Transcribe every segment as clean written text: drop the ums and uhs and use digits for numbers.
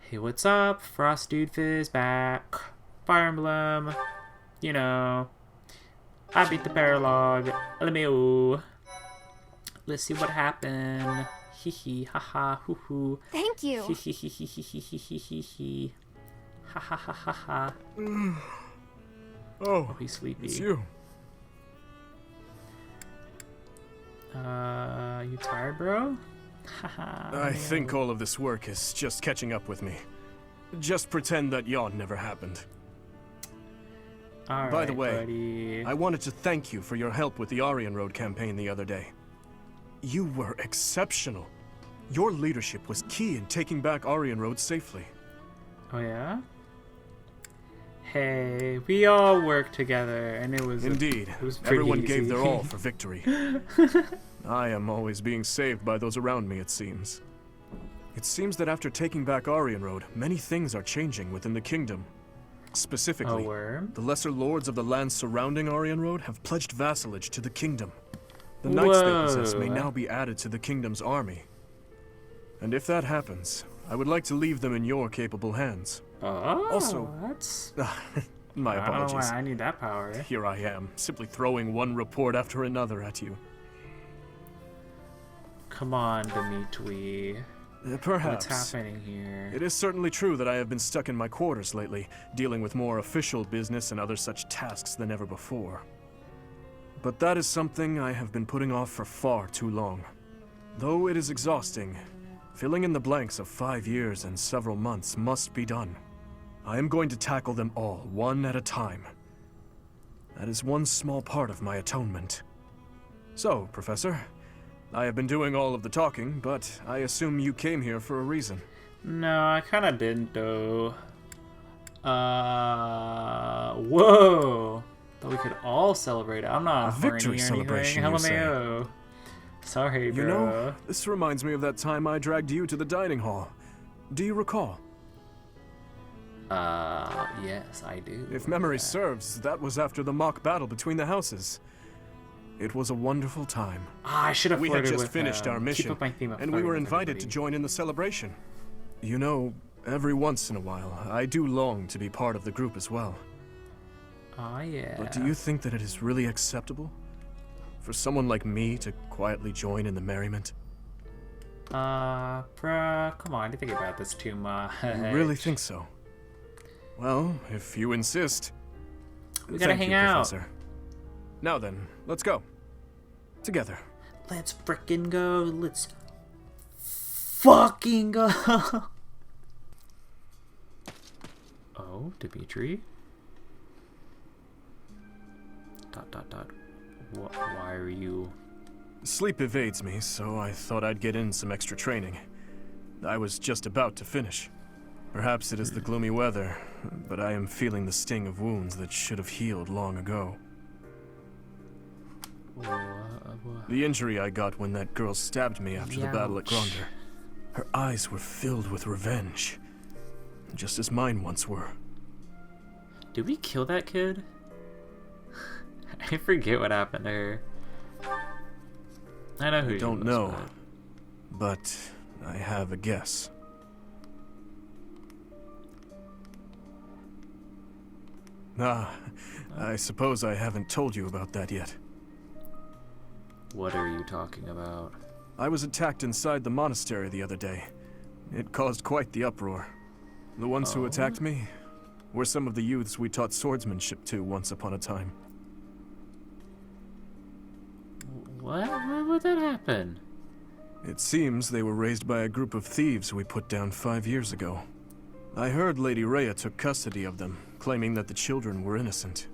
Hey, what's up? Frost Dude Fizz back. Fire Emblem. You know. I beat the paralog. LMAO. Let's see what happened. Hee hee, haha, hoo hoo. Thank you. Hee hee hee hee hee hee hee hee hee. Ha ha ha ha ha. Oh, He's sleepy. it's you. You tired, bro? Haha. I think all of this work is just catching up with me. Just pretend that yawn never happened. All By the right, way, buddy. I wanted to thank you for your help with the Aryan Road campaign the other day. You were exceptional. Your leadership was key in taking back Aryan Road safely. Oh yeah? Hey, we all worked together, and it was Indeed, it was pretty everyone easy. gave their all for victory. I am always being saved by those around me, it seems. It seems that after taking back Aryan Road, many things are changing within the kingdom. Specifically, A worm? the lesser lords of the lands surrounding Aryan Road have pledged vassalage to the kingdom. The knights they possess may Whoa. now be added to the kingdom's army. And if that happens, I would like to leave them in your capable hands. Oh, Also- that's. My I don't know apologies. why I need that power. Here I am, simply throwing one report after another at you. Come on, Dimitri. Perhaps. What's happening here? It is certainly true that I have been stuck in my quarters lately, dealing with more official business and other such tasks than ever before. But that is something I have been putting off for far too long. Though it is exhausting, filling in the blanks of 5 years and several months must be done. I am going to tackle them all, one at a time. That is one small part of my atonement. So, Professor, I have been doing all of the talking, but I assume you came here for a reason. No, I kind of didn't though. Whoa! Thought we could all celebrate it. I'm not A victory horny or celebration, you say? anything. LMAO. Sorry, bro. You know, this reminds me of that time I dragged you to the dining hall. Do you recall? Yes, I do. If memory serves, that was after the mock battle between the houses. It was a wonderful time. I should have We had flirted just with finished our Keep mission, up my theme of and we flirting were with invited to everybody. join in the celebration. You know, every once in a while, I do long to be part of the group as well. Oh, yeah. But do you think that it is really acceptable for someone like me to quietly join in the merriment? Bruh, come on, you think about this too much. You really think so? Well, if you insist. We gotta Thank hang you, out. Professor. Now then, let's go. Together. Let's frickin' go. Let's fucking go. Oh, Dimitri? Dot dot dot. Why are you? Sleep evades me, so I thought I'd get in some extra training. I was just about to finish. Perhaps it is the gloomy weather, but I am feeling the sting of wounds that should have healed long ago. The injury I got when that girl stabbed me after the battle at Youch. Gronder. Her eyes were filled with revenge, just as mine once were. Did we kill that kid? I forget what happened to her. I know who I she don't was, know, but I have a guess. I suppose I haven't told you about that yet. What are you talking about? I was attacked inside the monastery the other day. It caused quite the uproar. The ones who attacked me were some of the youths we taught swordsmanship to once upon a time. What? Why would that happen? It seems they were raised by a group of thieves we put down 5 years ago. I heard Lady Rhea took custody of them, claiming that the children were innocent.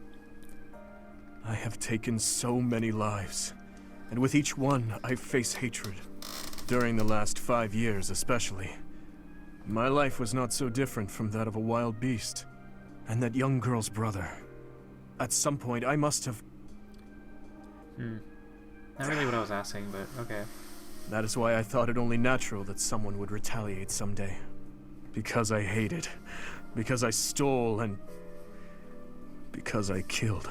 I have taken so many lives, and with each one I face hatred. During the last 5 years especially. My life was not so different from that of a wild beast, and that young girl's brother. At some point I must have... Not really what I was asking, but okay. That is why I thought it only natural that someone would retaliate someday. Because I hated. Because I stole and... because I killed.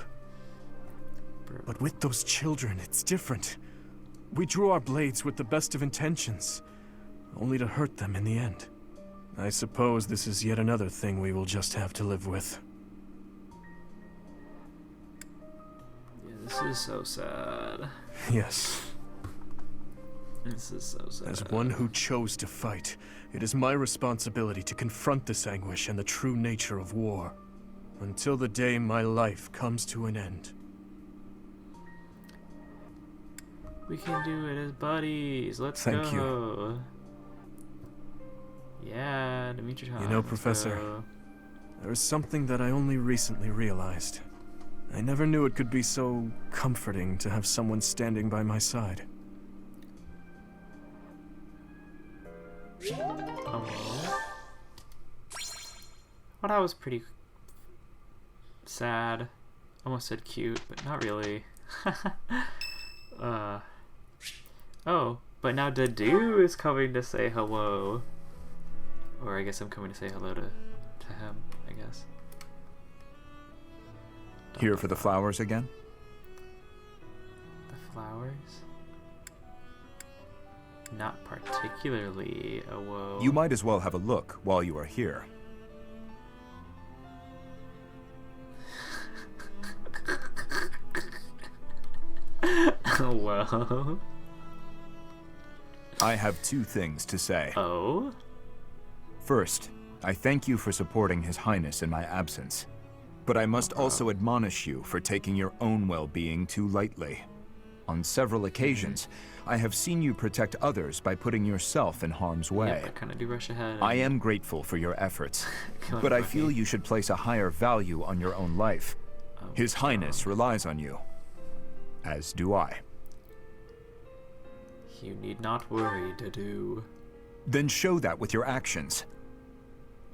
But with those children, it's different. We drew our blades with the best of intentions, only to hurt them in the end. I suppose this is yet another thing we will just have to live with. Yeah, this is so sad. Yes. This is so sad. As one who chose to fight, it is my responsibility to confront this anguish and the true nature of war, until the day my life comes to an end. We can do it as buddies. Let's go. Thank you. Yeah, Dimitri. You know, Professor, there is something that I only recently realized. I never knew it could be so comforting to have someone standing by my side. Oh. Well, that was pretty sad. Almost said cute, but not really. Oh, but now Dadu is coming to say hello. Or I guess I'm coming to say hello to him, I guess. Here for the flowers again? The flowers? Not particularly a woe. You might as well have a look while you are here. Well. I have two things to say. Oh? First, I thank you for supporting His Highness in my absence. But I must also admonish you for taking your own well-being too lightly. On several occasions, I have seen you protect others by putting yourself in harm's way. Yep, I kind of do rush ahead. I am grateful for your efforts, but I feel you should place a higher value on your own life. His Highness relies on you, as do I. You need not worry, Dadu. Then show that with your actions.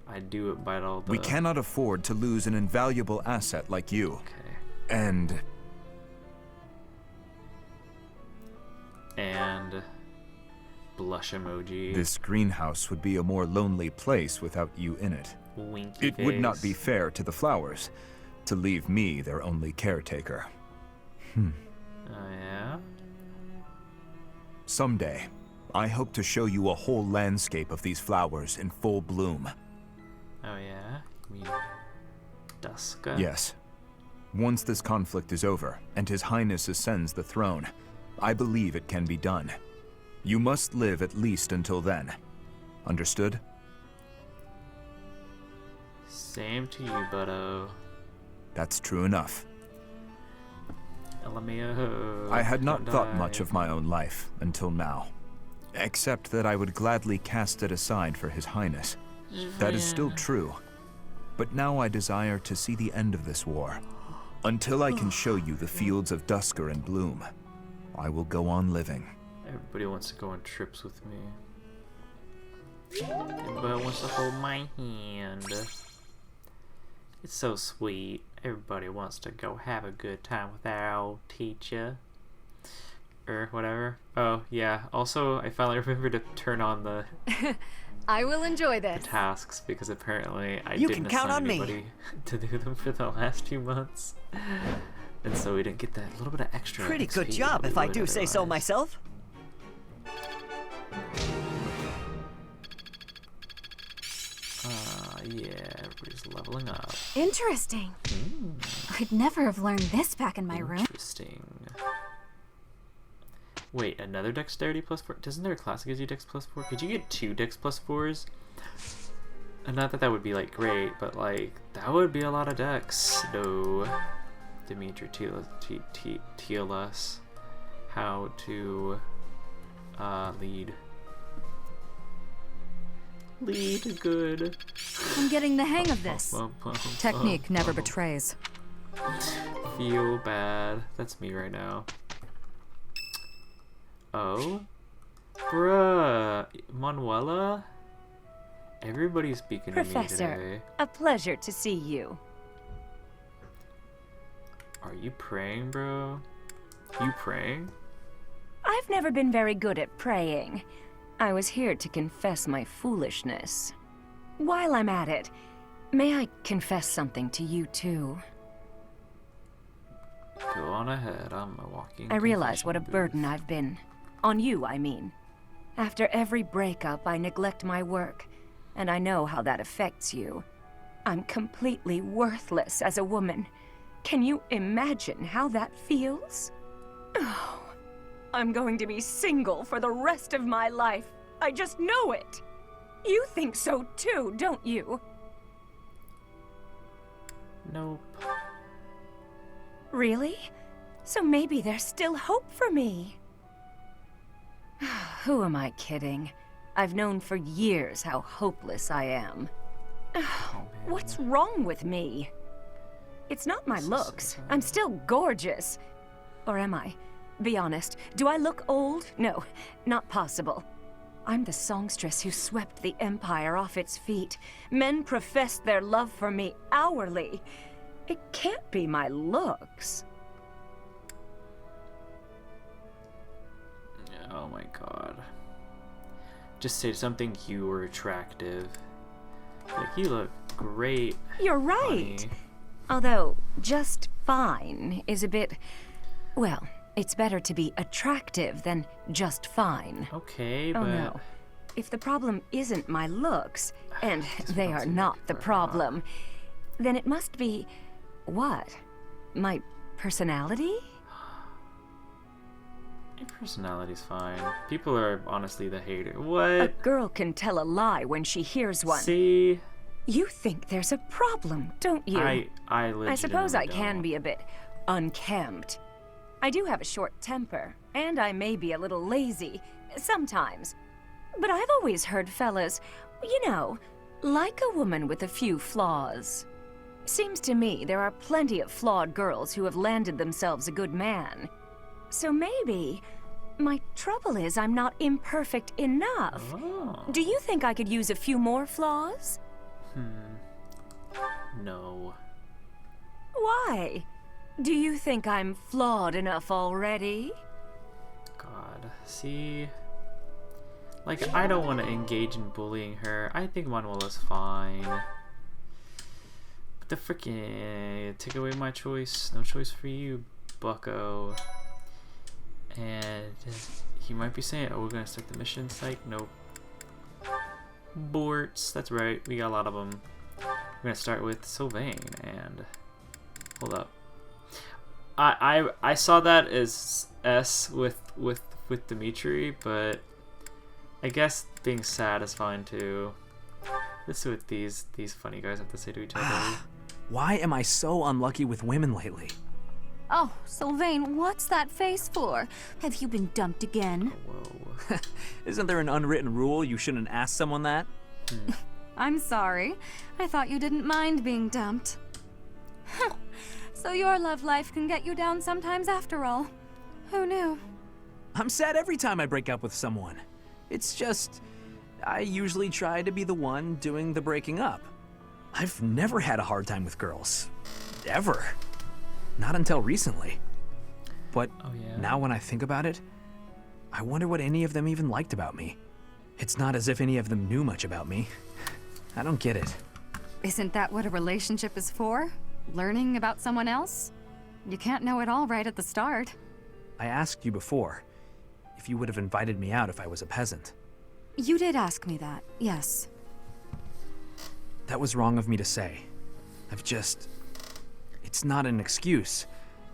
I do it by all the... We cannot afford to lose an invaluable asset like you. Okay. And blush emoji. this greenhouse would be a more lonely place without you in it. Winky It would not face. be fair to the flowers to leave me their only caretaker. Oh, yeah? Someday, I hope to show you a whole landscape of these flowers in full bloom. Oh, yeah? You mean Duska? Yes. Once this conflict is over, and His Highness ascends the throne, I believe it can be done. You must live at least until then. Understood? Same to you, buddo. That's true enough. LMAO. I had not Don't thought die. much of my own life until now. Except that I would gladly cast it aside for His Highness. That is still true. But now I desire to see the end of this war. Until I can show you the fields of Dusker and bloom, I will go on living. Everybody wants to go on trips with me. Everybody wants to hold my hand. It's so sweet. Everybody wants to go have a good time with our old teacher. Or whatever. Oh, yeah. Also, I finally remembered to turn on the I will enjoy this. tasks because apparently I You didn't can count assign on me. anybody to do them for the last few months. And so we didn't get that little bit of extra Pretty XP good that job, we if I would do say so otherwise. myself. Yeah, everybody's leveling up. Interesting. I'd never have learned this back in my room. Interesting. Wait, another dexterity plus 4? Doesn't their class give you dex plus 4? Could you get 2 dex plus 4s? And not that that would be like great, but like that would be a lot of dex. No. Dimitri tell us how to lead. Lead good. I'm getting the hang of this. Technique never betrays. Feel bad. That's me right now. Oh? Bruh. Manuela? Everybody's speaking to me Professor, today. a pleasure to see you. Are you praying, bro? You praying? I've never been very good at praying. I was here to confess my foolishness. While I'm at it, may I confess something to you too? Go on ahead. I'm a walking. I realize what a confession burden booth. I've been. On you, I mean. After every breakup, I neglect my work, and I know how that affects you. I'm completely worthless as a woman. Can you imagine how that feels? Oh, I'm going to be single for the rest of my life. I just know it. You think so too, don't you? Nope. Really? So maybe there's still hope for me. Who am I kidding? I've known for years how hopeless I am. What's wrong with me? It's not my looks. I'm still gorgeous. Or am I? Be honest, do I look old? No, not possible. I'm the songstress who swept the Empire off its feet. Men professed their love for me hourly. It can't be my looks. Oh my god. Just say something, you were attractive. Like, you look great. You're right. honey. Although, just fine is a bit... Well, it's better to be attractive than just fine. Okay, Oh but... no. If the problem isn't my looks, and they are fancy not the for a problem, then it must be... what? My personality? Your personality's fine. People are honestly the hater. A What? girl can tell a lie when she hears one. See? You think there's a problem, don't you? I legitimately I suppose I can don't. be a bit unkempt. I do have a short temper, and I may be a little lazy, sometimes. But I've always heard fellas, you know, like a woman with a few flaws. Seems to me there are plenty of flawed girls who have landed themselves a good man. So maybe my trouble is I'm not imperfect enough. Oh. Do you think I could use a few more flaws? No. Why? Do you think I'm flawed enough already? God. See? Like, I don't want to engage in bullying her. I think Manuela's fine. But the freaking... Take away my choice. No choice for you, bucko. And he might be saying, oh, we're going to start the mission site. Nope. Borts. That's right. We got a lot of them. We're going to start with Sylvain. And... Hold up. I saw that as S with Dimitri, but I guess being sad is fine too. Let's see what these funny guys have to say to each other. Why am I so unlucky with women lately? Oh, Sylvain, what's that face for? Have you been dumped again? Whoa. Isn't there an unwritten rule you shouldn't ask someone that? I'm sorry. I thought you didn't mind being dumped. So your love life can get you down sometimes after all. Who knew? I'm sad every time I break up with someone. It's just, I usually try to be the one doing the breaking up. I've never had a hard time with girls. Ever. Not until recently. But Oh, yeah. now when I think about it, I wonder what any of them even liked about me. It's not as if any of them knew much about me. I don't get it. Isn't that what a relationship is for? Learning about someone else? You can't know it all right at the start. I asked you before if you would have invited me out if I was a peasant. You did ask me that, yes. That was wrong of me to say. It's not an excuse,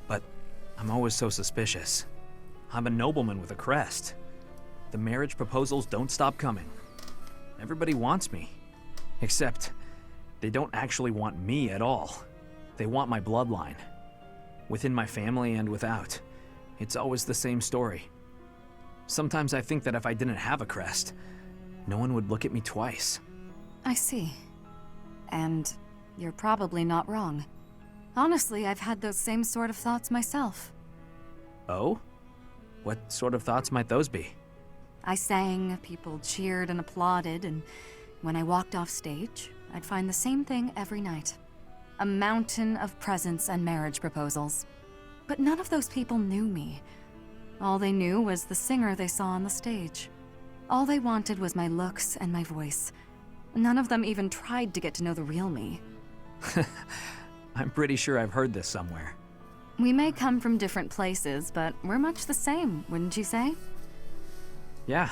but I'm always so suspicious. I'm a nobleman with a crest. The marriage proposals don't stop coming. Everybody wants me. Except, they don't actually want me at all. They want my bloodline. Within my family and without. It's always the same story. Sometimes I think that if I didn't have a crest, no one would look at me twice. I see. And you're probably not wrong. Honestly, I've had those same sort of thoughts myself. Oh? What sort of thoughts might those be? I sang, people cheered and applauded, and when I walked off stage, I'd find the same thing every night. A mountain of presents and marriage proposals. But none of those people knew me. All they knew was the singer they saw on the stage. All they wanted was my looks and my voice. None of them even tried to get to know the real me. I'm pretty sure I've heard this somewhere. We may come from different places, but we're much the same, wouldn't you say? Yeah,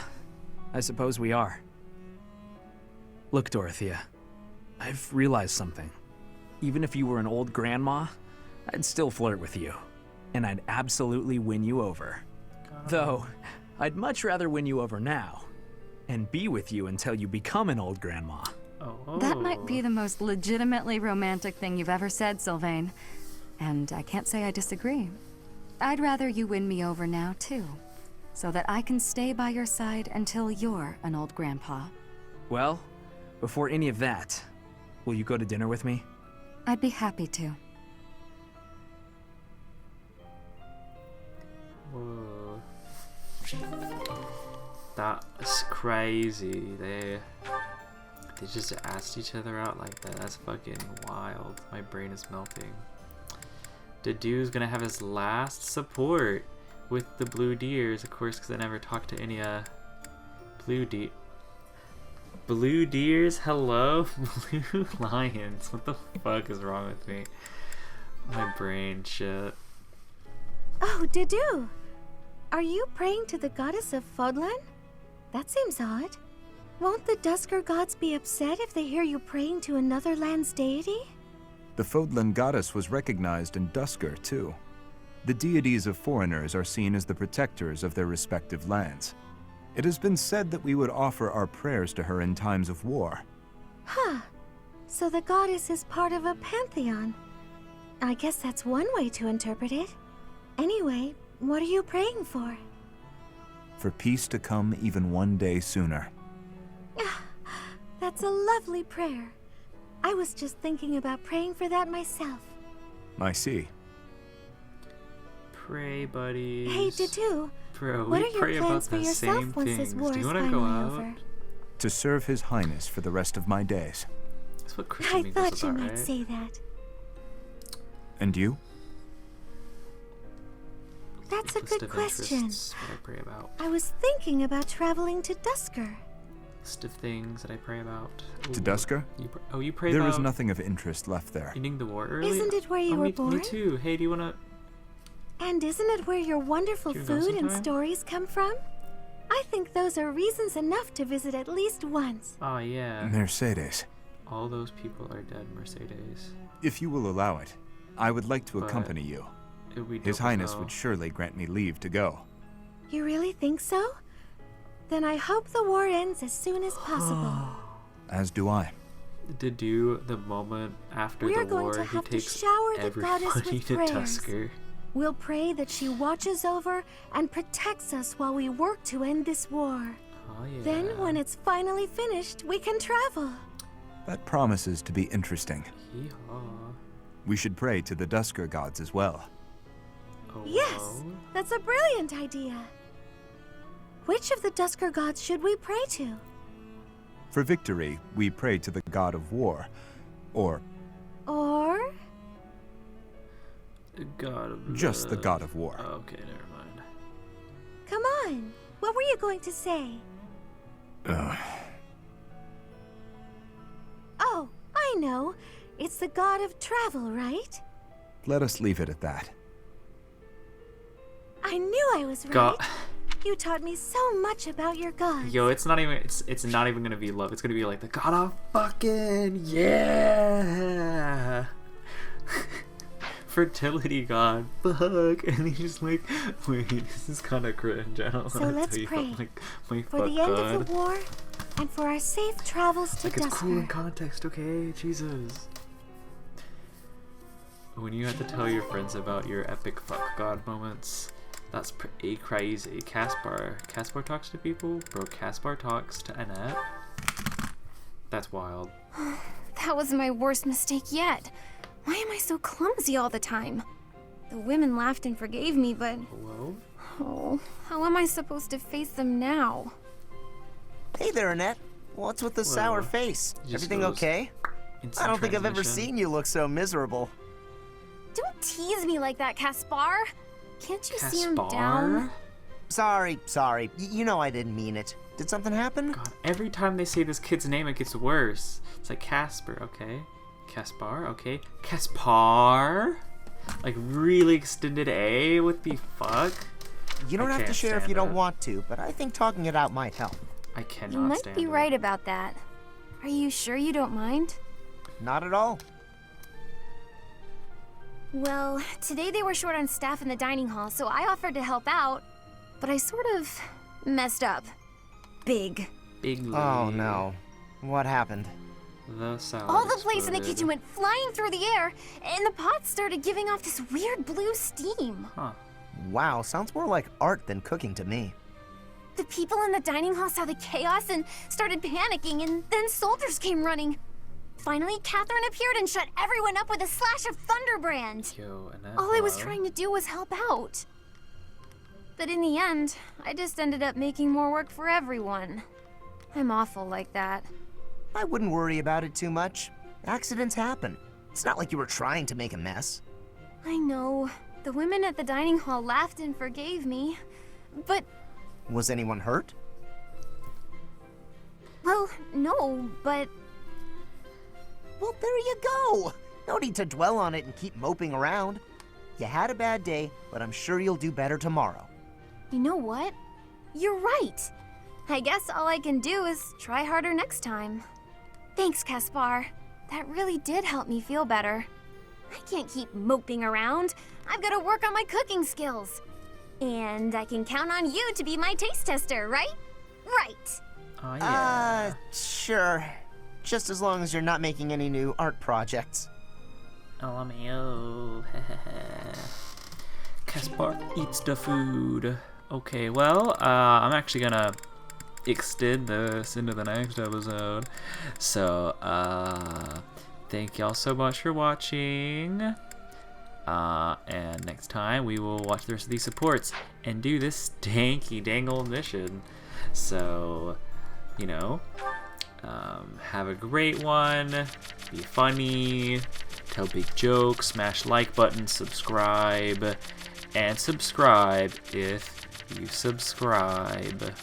I suppose we are. Look, Dorothea, I've realized something. Even if you were an old grandma, I'd still flirt with you. And I'd absolutely win you over. Though, I'd much rather win you over now and be with you until you become an old grandma. Oh. That might be the most legitimately romantic thing you've ever said, Sylvain. And I can't say I disagree. I'd rather you win me over now, too. So that I can stay by your side until you're an old grandpa. Well, before any of that, will you go to dinner with me? I'd be happy to. Whoa. That's crazy. They just asked each other out like that. That's fucking wild. My brain is melting. Dedue's gonna have his last support with the Blue Deers, of course, because I never talked to any Blue Deers. Hello, Blue Lions. What the fuck is wrong with me? My brain shit. Oh, Dedue! Are you praying to the goddess of Fodlan? That seems odd. Won't the Dusker gods be upset if they hear you praying to another land's deity? The Fodlan goddess was recognized in Dusker, too. The deities of foreigners are seen as the protectors of their respective lands. It has been said that we would offer our prayers to her in times of war. Huh. So the goddess is part of a pantheon. I guess that's one way to interpret it. Anyway, what are you praying for? For peace to come even one day sooner. That's a lovely prayer. I was just thinking about praying for that myself. I see. Pray, buddies. Hey, Dedue. Bro, What we are your pray plans about for the yourself same once things. this war Do you is want to go finally out? over? To serve His Highness for the rest of my days. That's what I Christian means thought you about, might right? say that. And you? That's a List good of question. interests, what I pray about. I was thinking about traveling to Dusker. List of things that I pray about. To Ooh. Dusker? You pray There about is nothing of interest left there. ending the war early? Isn't it where you Oh, were me born? too. Hey, do you wanna... And isn't it where your wonderful Do you go food and sometime? stories come from? I think those are reasons enough to visit at least once. Oh, yeah. Mercedes, All those people are dead, Mercedes. if you will allow it, I would like to But accompany you. It would be dope His as Highness hell. would surely grant me leave to go. You really think so? Then I hope the war ends as soon as possible. As do I. Dedue, the moment after We're the going war, to he have to takes shower the goddess everybody with to prayers. Tusker. We'll pray that she watches over and protects us while we work to end this war. Oh, yeah. Then, when it's finally finished, we can travel. That promises to be interesting. Hee-haw. We should pray to the Dusker gods as well. Oh, Yes, wow. that's a brilliant idea. Which of the Dusker gods should we pray to? For victory, we pray to the god of war, or Or? The god of just the god of war. Okay, never mind. Come on, what were you going to say? Oh, I know. It's the god of travel, right? Let us leave it at that. I knew I was right. God. You taught me so much about your gods. Yo, it's not even gonna be love. It's gonna be like the god of fucking yeah. Fertility god, fuck, and he's like, wait, this is kind of cringe. I don't So want to let's tell you pray about, like, my For fuck the end god. of the war, and for our safe travels to Like, it's cool in Dusker. context, okay? Jesus. When you have to tell your friends about your epic fuck god moments, that's pretty crazy. Caspar talks to people? Bro, Caspar talks to Annette? That's wild. That was my worst mistake yet. Why am I so clumsy all the time? The women laughed and forgave me, but Hello? oh, how am I supposed to face them now? Hey there, Annette. What's with the sour Whoa. face? Just Everything goes okay? Instant I don't think I've ever transition. seen you look so miserable. Don't tease me like that, Caspar. Can't you see I'm Caspar? down? Sorry. You know I didn't mean it. Did something happen? God, every time they say this kid's name, it gets worse. It's like Casper, okay? Caspar, okay? Caspar? Like, really extended A? What the fuck? You don't I have to can't share if stand you don't it. want to, but I think talking it out might help. I cannot You might stand be it. right about that. Are you sure you don't mind? Not at all. Well, today they were short on staff in the dining hall, so I offered to help out. But I sort of messed up. Big. Bigly. Oh no. What happened? The salad All the plates in the exploded. kitchen went flying through the air, and the pots started giving off this weird blue steam. Huh. Wow, sounds more like art than cooking to me. The people in the dining hall saw the chaos and started panicking, and then soldiers came running. Finally, Catherine appeared and shut everyone up with a slash of Thunderbrand. Yo, and that All I was hello? trying to do was help out. But in the end, I just ended up making more work for everyone. I'm awful like that. I wouldn't worry about it too much. Accidents happen. It's not like you were trying to make a mess. I know. The women at the dining hall laughed and forgave me. But, Was anyone hurt? well, no, but Well, there you go. No need to dwell on it and keep moping around. You had a bad day, but I'm sure you'll do better tomorrow. you know what? You're right. I guess all I can do is try harder next time. Thanks, Caspar. That really did help me feel better. I can't keep moping around. I've got to work on my cooking skills. And I can count on you to be my taste tester, right? Right. Oh, yeah. Sure. Just as long as you're not making any new art projects. LMAO. Caspar eats the food. Okay, well, I'm actually gonna extend this into the next episode. So, thank y'all so much for watching. And next time we will watch the rest of these supports and do this stanky dangle mission. So, you know, have a great one, be funny, tell big jokes, smash like button, subscribe, and subscribe if you subscribe.